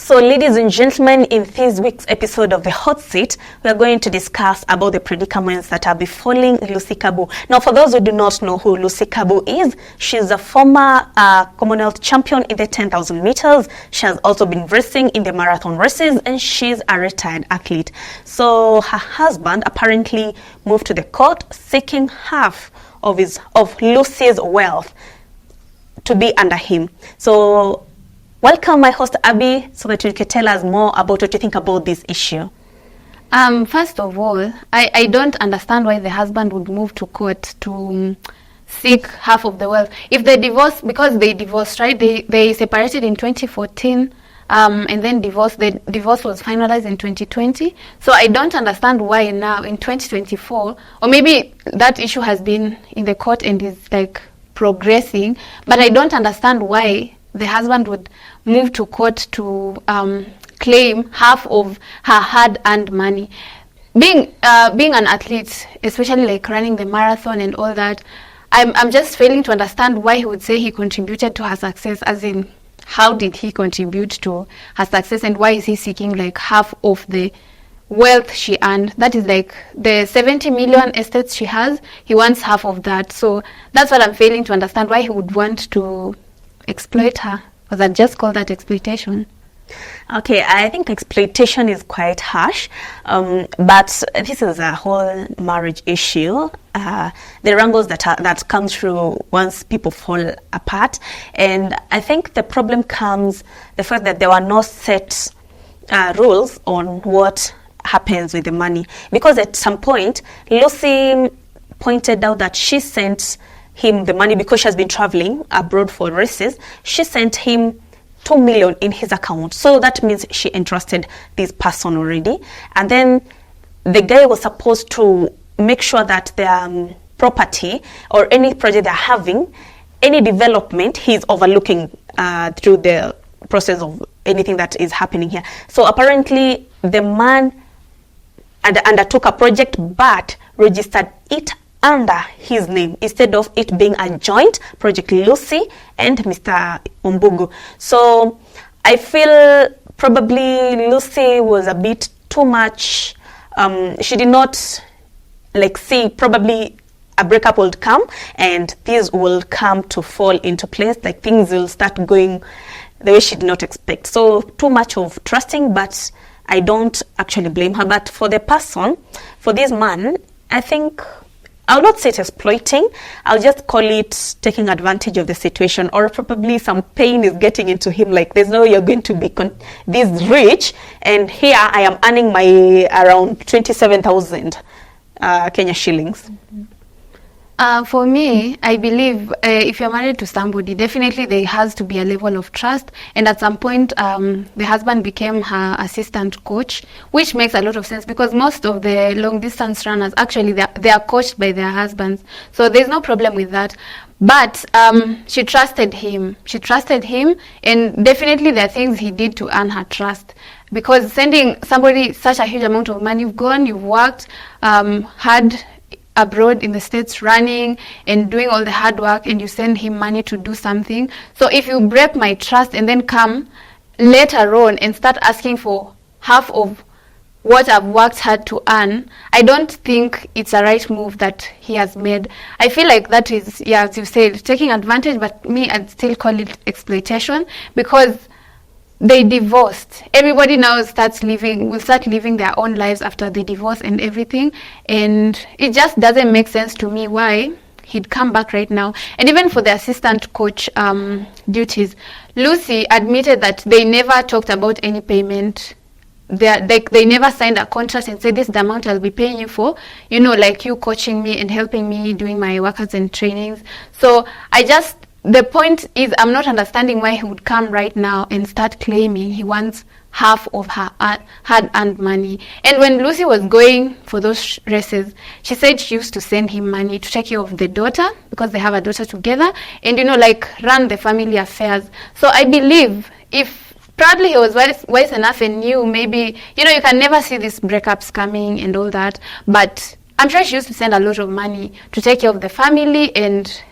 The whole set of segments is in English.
So, ladies and gentlemen, in this week's episode of The Hot Seat, we are going to discuss about the predicaments that are befalling Lucy Kabu. Now, for those who do not know who Lucy Kabu is, she's a former Commonwealth champion in the 10,000 meters. She has also been racing in the marathon races, and she's a retired athlete. So, her husband apparently moved to the court seeking half of Lucy's wealth to be under him. So, welcome, my host Abby, so that you can tell us more about what you think about this issue. First of all, I don't understand why the husband would move to court to seek half of the wealth. If they divorced, because they divorced, right? They separated in 2014, and then divorced. The divorce was finalized in 2020. So I don't understand why now in 2024, or maybe that issue has been in the court and is like progressing, but I don't understand why the husband would move to court to claim half of her hard-earned money. Being an athlete, especially like running the marathon and all that, I'm just failing to understand why he would say he contributed to her success, as in how did he contribute to her success, and why is he seeking like half of the wealth she earned? That is like the 70 million estates she has, he wants half of that. So that's what I'm failing to understand, why he would want to exploit her, because I just call that exploitation. Okay, I think exploitation is quite harsh, but this is a whole marriage issue. The wrangles that come through once people fall apart, and I think the problem comes the fact that there were no set rules on what happens with the money, because at some point Lucy pointed out that she sent him the money because she has been traveling abroad for races. She sent him 2 million in his account. So that means she entrusted this person already. And then the guy was supposed to make sure that their property or any project they're having, any development, he's overlooking through the process of anything that is happening here. So apparently the man undertook a project but registered it under his name instead of it being a joint project, Lucy and Mr. Ombugu. So I feel probably Lucy was a bit too much. She did not see probably a breakup will come and these will come to fall into place. Like things will start going the way she did not expect. So too much of trusting, but I don't actually blame her. But for the person, for this man, I think I'll not say it's exploiting. I'll just call it taking advantage of the situation, or probably some pain is getting into him. Like there's no, you're going to be this rich, and here I am earning my around 27,000 Kenya shillings. Mm-hmm. For me, I believe if you're married to somebody, definitely there has to be a level of trust. And at some point, the husband became her assistant coach, which makes a lot of sense because most of the long distance runners, actually, they are coached by their husbands. So there's no problem with that. But she trusted him. She trusted him, and definitely there are things he did to earn her trust. Because sending somebody such a huge amount of money, you've gone, you've worked, had abroad in the States running and doing all the hard work, and you send him money to do something. So if you break my trust and then come later on and start asking for half of what I've worked hard to earn, I don't think it's a right move that he has made. I feel like that is, yeah, as you said, taking advantage, but me, I'd still call it exploitation, because they divorced. Everybody now will start living their own lives after the divorce and everything. And it just doesn't make sense to me why he'd come back right now. And even for the assistant coach duties, Lucy admitted that they never talked about any payment. They never signed a contract and said, this is the amount I'll be paying you for, like you coaching me and helping me doing my workouts and trainings. So the point is, I'm not understanding why he would come right now and start claiming he wants half of her hard-earned money. And when Lucy was going for those races, she said she used to send him money to take care of the daughter, because they have a daughter together, and, run the family affairs. So I believe if probably he was wise enough and knew maybe, you can never see these breakups coming and all that, but I'm sure she used to send a lot of money to take care of the family and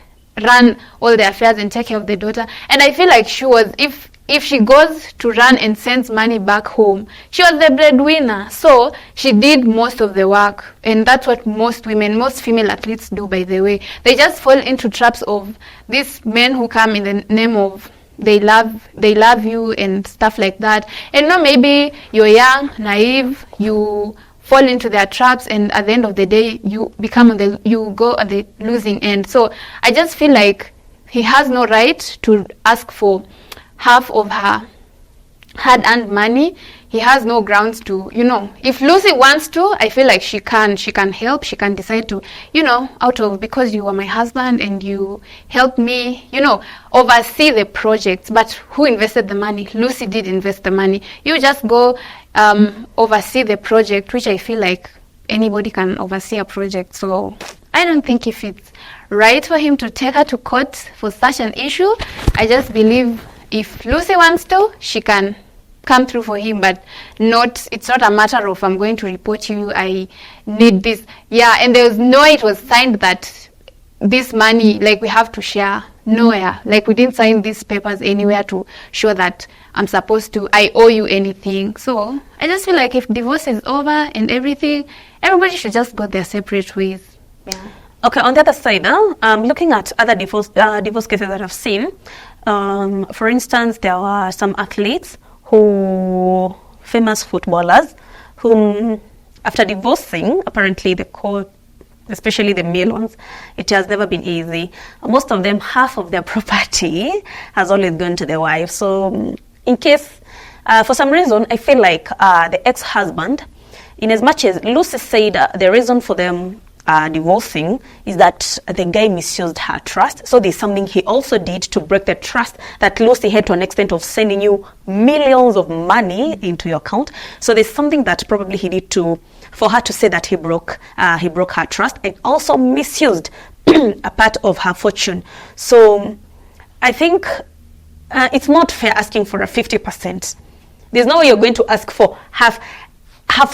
run all the affairs and take care of the daughter. And I feel like she was, if she goes to run and sends money back home, she was the breadwinner. So she did most of the work. And that's what most female athletes do, by the way. They just fall into traps of these men who come in the name of they love you and stuff like that. And maybe you're young, naive, you fall into their traps, and at the end of the day, you go at the losing end. So I just feel like he has no right to ask for half of her hard-earned money. He has no grounds to, if Lucy wants to, I feel like she can help, she can decide to, because you were my husband and you helped me, oversee the projects. But who invested the money? Lucy did invest the money. You just go oversee the project, which I feel like anybody can oversee a project. So I don't think if it's right for him to take her to court for such an issue. I just believe if Lucy wants to, she can come through for him, but it's not a matter of I'm going to report you, I need this. Yeah, and there was no way it was signed that this money, like, we have to share. Nowhere. Like, we didn't sign these papers anywhere to show that I owe you anything. So I just feel like if divorce is over and everything, everybody should just go their separate ways. Yeah. Okay, on the other side now, looking at other divorce cases that I've seen, for instance, there were some athletes famous footballers, whom after divorcing, apparently the court, especially the male ones, it has never been easy. Most of them, half of their property has always gone to the wife. So in case, for some reason, I feel like the ex-husband, in as much as Lucy said the reason for them divorcing is that the guy misused her trust. So there's something he also did to break the trust that Lucy had, to an extent of sending you millions of money into your account. So there's something that probably he did for her to say that he broke her trust, and also misused a part of her fortune. So I think it's not fair asking for a 50%. There's no way you're going to ask for half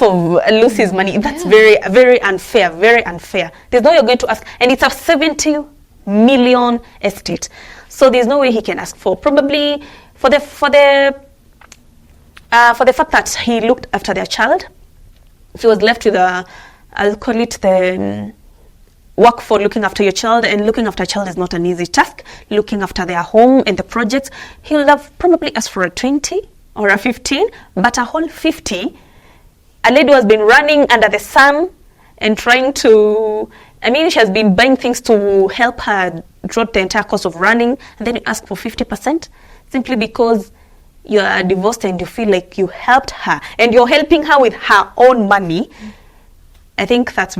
of Lucy's money. That's very, very unfair, very unfair. There's no way you're going to ask, and it's a 70 million estate. So there's no way he can ask for, probably for the fact that he looked after their child. If he was left with I'll call it the work for looking after your child, and looking after a child is not an easy task. Looking after their home and the projects, he would have probably asked for a 20 or a 15, but a whole 50. A lady who has been running under the sun and trying to, she has been buying things to help her throughout the entire course of running, and then you ask for 50% simply because you are divorced and you feel like you helped her and you're helping her with her own money. I think that's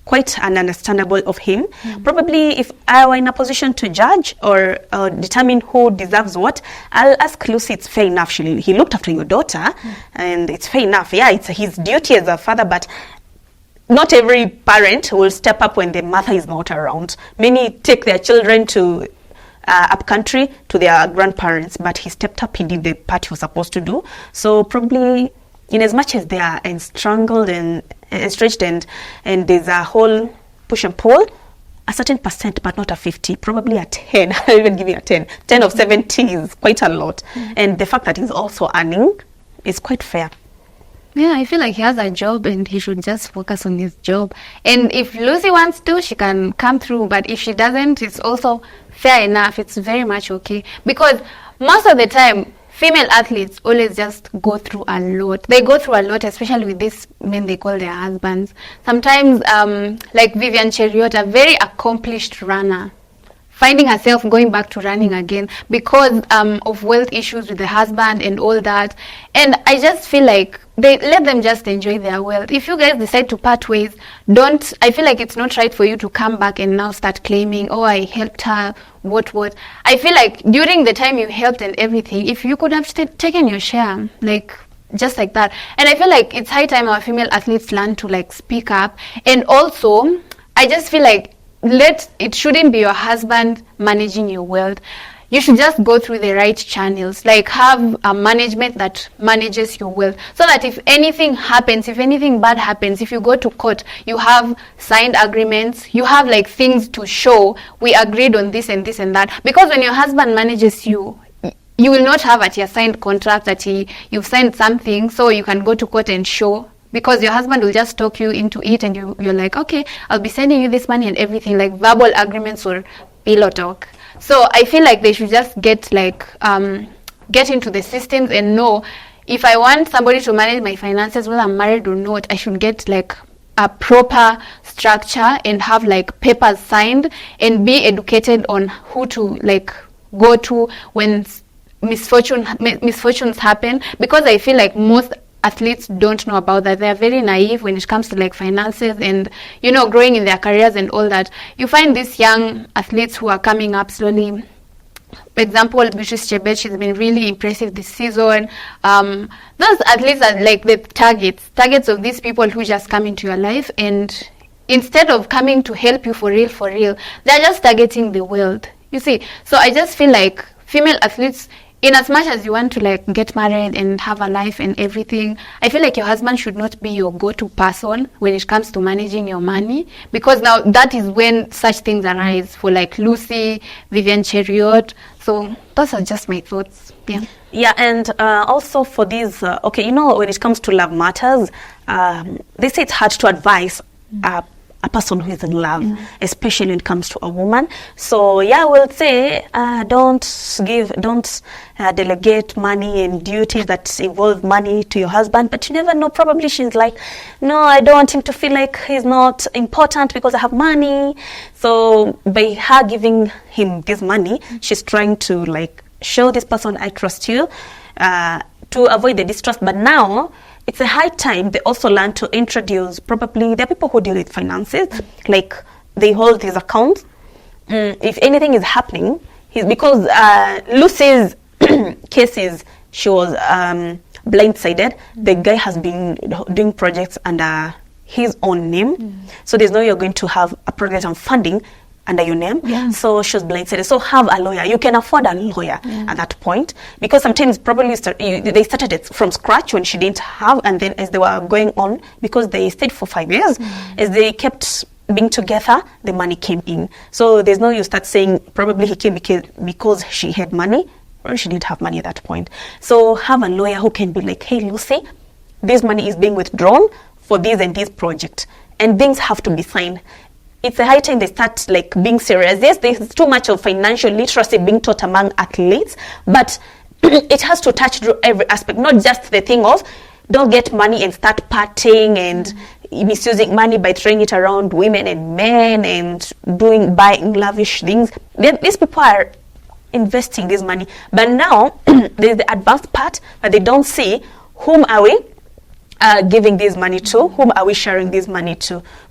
quite ununderstandable of him. Probably if I were in a position to judge or determine who deserves what, I'll ask Lucy, it's fair enough. He looked after your daughter, and it's fair enough. Yeah, it's his duty as a father, but not every parent will step up when the mother is not around. Many take their children to up country to their grandparents, but he stepped up, he did the part he was supposed to do. So probably, in as much as they are strangled and stretched and there's a whole push and pull, a certain percent, but not a 50, probably a 10. I'll even give you a 10. 10 of 70 is quite a lot. And the fact that he's also earning is quite fair. Yeah, I feel like he has a job and he should just focus on his job. And if Lucy wants to, she can come through. But if she doesn't, it's also fair enough. It's very much okay. Because most of the time, female athletes always just go through a lot. They go through a lot, especially with these men they call their husbands. Sometimes, like Vivian Cheruiyot, a very accomplished runner, finding herself going back to running again because of wealth issues with the husband and all that. And I just feel like they let them just enjoy their wealth. If you guys decide to part ways, I feel like it's not right for you to come back and now start claiming, oh, I helped her, what. I feel like during the time you helped and everything, if you could have taken your share, just like that. And I feel like it's high time our female athletes learn to speak up. And also, I just feel like it shouldn't be your husband managing your wealth. you should just go through the right channels, like have a management that manages your wealth, so that if anything happens, if anything bad happens, if you go to court, you have signed agreements, you have like things to show, we agreed on this and this and that. Because when your husband manages you, you will not have at your signed contract that you've signed something so you can go to court and show, because your husband will just talk you into it, and you're like, okay, I'll be sending you this money and everything, like verbal agreements or pillow talk. So I feel like they should just get into the systems and know, if I want somebody to manage my finances, whether I'm married or not, I should get like a proper structure and have like papers signed and be educated on who to like go to when misfortunes happen. Because I feel like most athletes don't know about that. They're very naive when it comes to like finances and, you know, growing in their careers and all that. You find these young athletes who are coming up slowly. For example, Beatrice Chebet, she's been really impressive this season. Those athletes are like the targets of these people who just come into your life, and instead of coming to help you for real, they're just targeting the world, you see. So I just feel like female athletes, in as much as you want to like get married and have a life and everything, I feel like your husband should not be your go-to person when it comes to managing your money, because now that is when such things arise for like Lucy, Vivian Cheriot. So those are just my thoughts. Yeah, and also for these, okay, you know, when it comes to love matters, they say it's hard to advise a person who is in love, especially when it comes to a woman. So yeah, we'll say don't delegate money and duties that involve money to your husband. But you never know, probably she's like, no, I don't want him to feel like he's not important because I have money. So by her giving him this money, she's trying to like show this person, I trust you, to avoid the distrust. But now it's a high time they also learn to introduce, probably there are people who deal with finances, like they hold these accounts. If anything is happening, because Lucy's cases, she was blindsided. The guy has been doing projects under his own name, so there's no you're going to have a project and funding under your name. So she was blindsided. So have a lawyer. You can afford a lawyer at that point, because sometimes probably they started it from scratch when she didn't have, and then as they were going on, because they stayed for 5 years, as they kept being together, the money came in. So there's no you start saying probably he came because she had money, or she didn't have money at that point. So have a lawyer who can be like, hey Lucy, this money is being withdrawn for this and this project, and things have to be signed. It's a high time they start like being serious. Yes, there's too much of financial literacy being taught among athletes, but it has to touch through every aspect, not just the thing of don't get money and start partying and misusing money by throwing it around women and men and buying lavish things. These people are investing this money, but now there's the advanced part, but they don't see whom are we giving this money to, whom are we sharing this money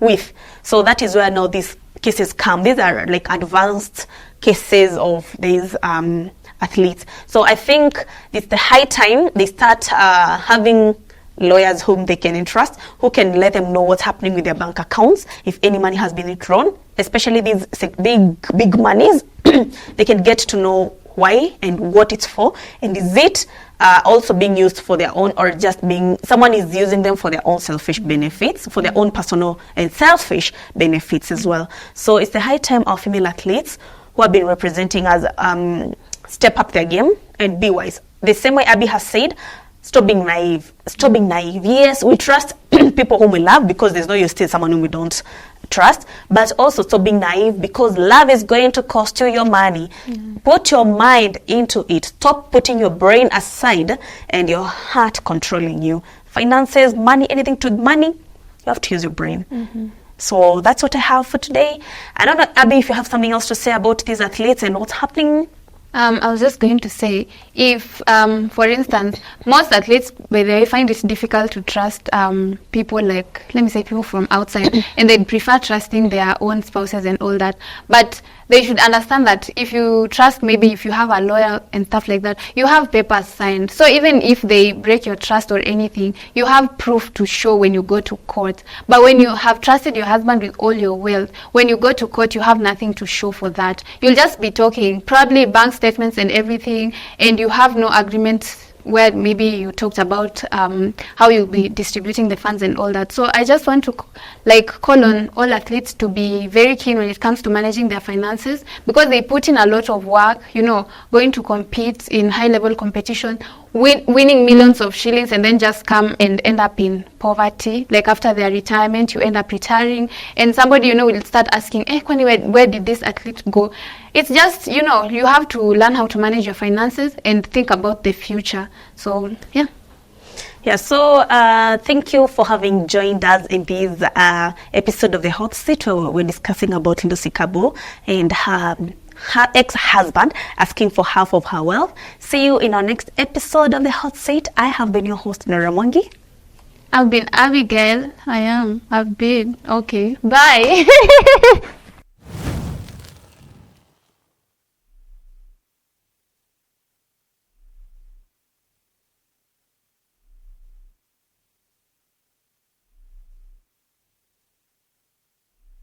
with. So that is where now these cases come. These are like advanced cases of these athletes. So I think it's the high time they start having lawyers whom they can entrust, who can let them know what's happening with their bank accounts, if any money has been withdrawn, especially these big monies. They can get to know why and what it's for, and is it also being used for their own, or just someone is using them for their own selfish benefits, for their own personal and selfish benefits as well. So it's the high time our female athletes who have been representing us step up their game and be wise. The same way Abby has said, stop being naive. Stop being naive. Yes, we trust people whom we love, because there's no use still someone whom we don't trust, but also stop being naive, because love is going to cost you your money. Put your mind into it. Stop putting your brain aside and your heart controlling you. Finances, money, anything to money, you have to use your brain. So that's what I have for today. I don't know, Abby, if you have something else to say about these athletes and what's happening. I was just going to say, if, for instance, most athletes, by the way, find it difficult to trust people like, let me say, people from outside, and they prefer trusting their own spouses and all that. But they should understand that if you trust, maybe if you have a lawyer and stuff like that, you have papers signed. So even if they break your trust or anything, you have proof to show when you go to court. But when you have trusted your husband with all your wealth, when you go to court, you have nothing to show for that. You'll just be talking, probably bank statements and everything, and you have no agreement where maybe you talked about how you'll be distributing the funds and all that. So I just want to call on all athletes to be very keen when it comes to managing their finances, because they put in a lot of work, going to compete in high level competition, winning millions of shillings, and then just come and end up in poverty. Like after their retirement, you end up retiring, and somebody will start asking, Kwani, where did this athlete go? It's just you have to learn how to manage your finances and think about the future. So so thank you for having joined us in this episode of the Hot Seat, where we're discussing about Lucy Kabo and her ex-husband asking for half of her wealth. See you in our next episode of the Hot Seat. I have been your host, Nora Mwangi. I've been Abigail. I've been. Okay. Bye.